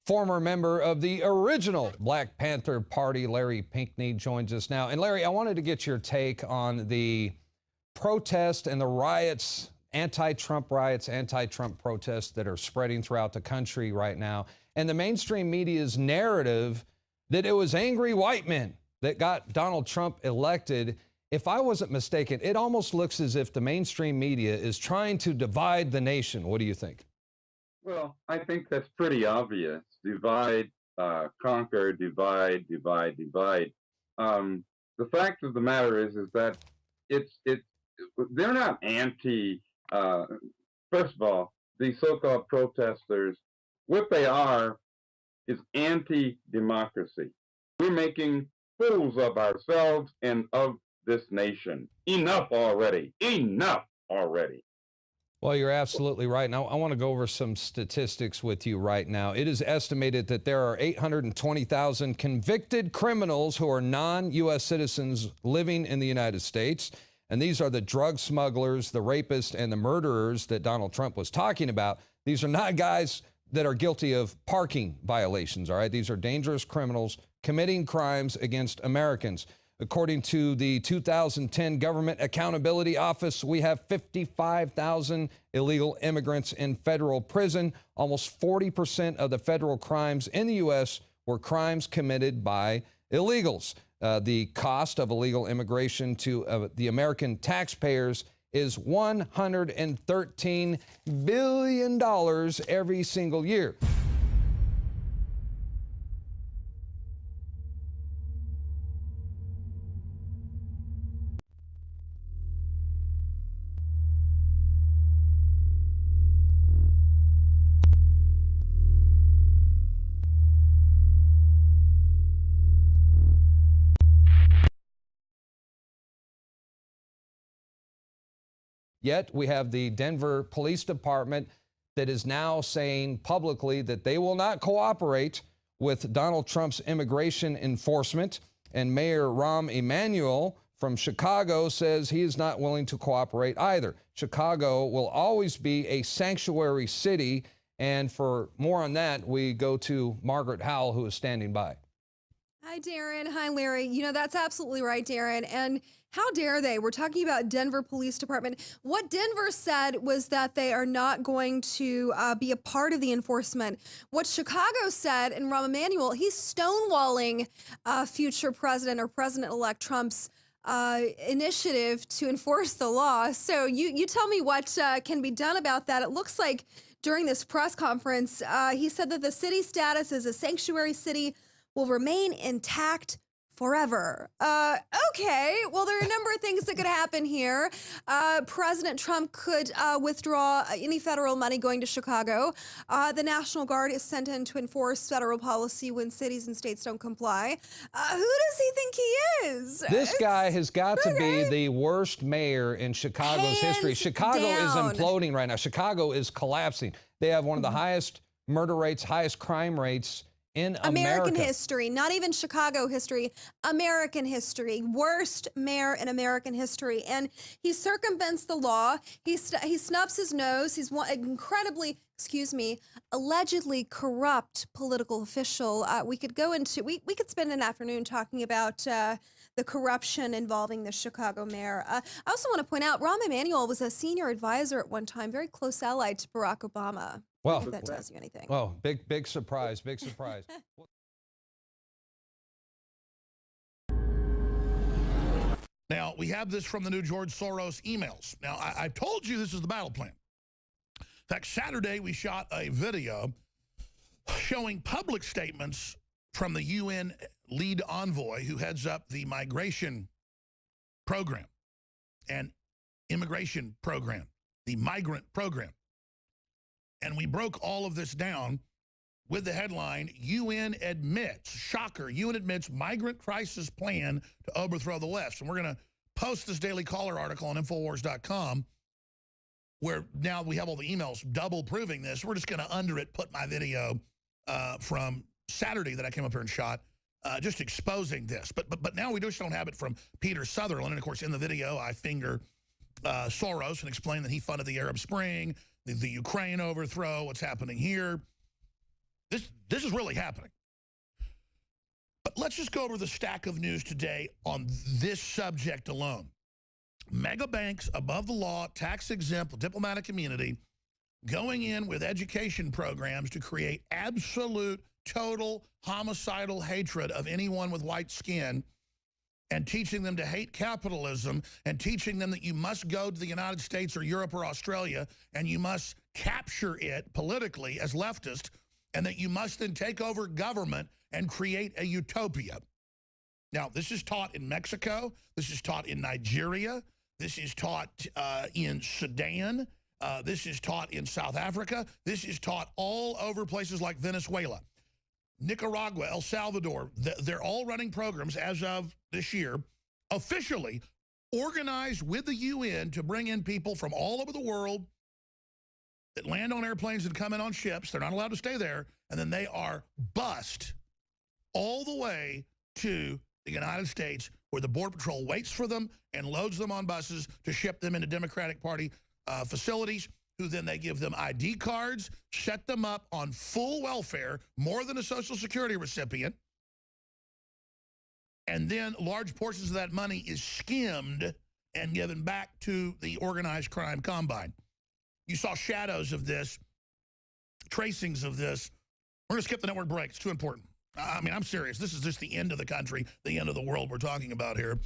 former member of the original Black Panther Party, Larry Pinckney, joins us now. And Larry, I wanted to get your take on the protest and the riots, anti-Trump riots, anti-Trump protests that are spreading throughout the country right now, and the mainstream media's narrative that it was angry white men that got Donald Trump elected. If I wasn't mistaken, it almost looks as if the mainstream media is trying to divide the nation. What do you think? Well, I think that's pretty obvious. Divide, conquer, divide, divide, divide. The fact of the matter is that they're not anti. First of all, these so-called protesters, what they are is anti-democracy. We're making fools of ourselves and of this nation. Enough already. Enough already. Well, you're absolutely right. Now, I want to go over some statistics with you right now. It is estimated that there are 820,000 convicted criminals who are non-U.S. citizens living in the United States. And these are the drug smugglers, the rapists, and the murderers that Donald Trump was talking about. These are not guys that are guilty of parking violations, all right? These are dangerous criminals committing crimes against Americans. According to the 2010 Government Accountability Office, we have 55,000 illegal immigrants in federal prison. Almost 40% of the federal crimes in the U.S. were crimes committed by illegals. The cost of illegal immigration to the American taxpayers is $113 billion every single year. Yet we have the Denver Police Department that is now saying publicly that they will not cooperate with Donald Trump's immigration enforcement. And Mayor Rahm Emanuel from Chicago says he is not willing to cooperate either. Chicago will always be a sanctuary city. And for more on that, we go to Margaret Howell, who is standing by. Hi, Darren. Hi, Larry. You know, that's absolutely right, Darren. And how dare they? We're talking about Denver Police Department. What Denver said was that they are not going to be a part of the enforcement. What Chicago said, and Rahm Emanuel, he's stonewalling future president or President-elect Trump's initiative to enforce the law. So you tell me what can be done about that. It looks like during this press conference, he said that the city status as a sanctuary city will remain intact forever. Okay, well, there are a number of things that could happen here. President Trump could withdraw any federal money going to Chicago. The National Guard is sent in to enforce federal policy when cities and states don't comply. Who does he think he is? This guy has got to be the worst mayor in Chicago's history. Chicago is imploding right now. Chicago is collapsing. They have one of the highest murder rates, highest crime rates in American history, not even Chicago history, American history, worst mayor in American history. And he circumvents the law. He snubs his nose. He's one incredibly, allegedly corrupt political official. We could go into, we could spend an afternoon talking about the corruption involving the Chicago mayor. I also want to point out, Rahm Emanuel was a senior advisor at one time, very close ally to Barack Obama. Well, if that tells you anything. Well, big surprise, big surprise. Now, we have this from the new George Soros emails. Now, I told you this is the battle plan. In fact, Saturday we shot a video showing public statements from the UN lead envoy who heads up the migration program and immigration program, the migrant program. And we broke all of this down with the headline, UN admits, shocker, UN admits migrant crisis plan to overthrow the left. And we're going to post this Daily Caller article on Infowars.com, where now we have all the emails double proving this. We're just going to under it put my video from Saturday that I came up here and shot, just exposing this. But now we just don't have it from Peter Sutherland. And of course, in the video, I finger Soros and explain that he funded the Arab Spring, the Ukraine overthrow, what's happening here. This is really happening. But let's just go over the stack of news today on this subject alone. Mega banks, above the law, tax-exempt, diplomatic immunity, going in with education programs to create absolute, total, homicidal hatred of anyone with white skin, and teaching them to hate capitalism, and teaching them that you must go to the United States or Europe or Australia and you must capture it politically as leftist, and that you must then take over government and create a utopia. Now, this is taught in Mexico. This is taught in Nigeria. This is taught in Sudan. This is taught in South Africa. This is taught all over places like Venezuela. Nicaragua, El Salvador, they're all running programs as of this year, officially organized with the UN to bring in people from all over the world that land on airplanes and come in on ships. They're not allowed to stay there. And then they are bussed all the way to the United States, where the Border Patrol waits for them and loads them on buses to ship them into Democratic Party facilities, who then they give them ID cards, set them up on full welfare, more than a Social Security recipient, and then large portions of that money is skimmed and given back to the organized crime combine. You saw shadows of this, tracings of this. We're going to skip the network break. It's too important. I mean, I'm serious. This is just the end of the country, the end of the world we're talking about here.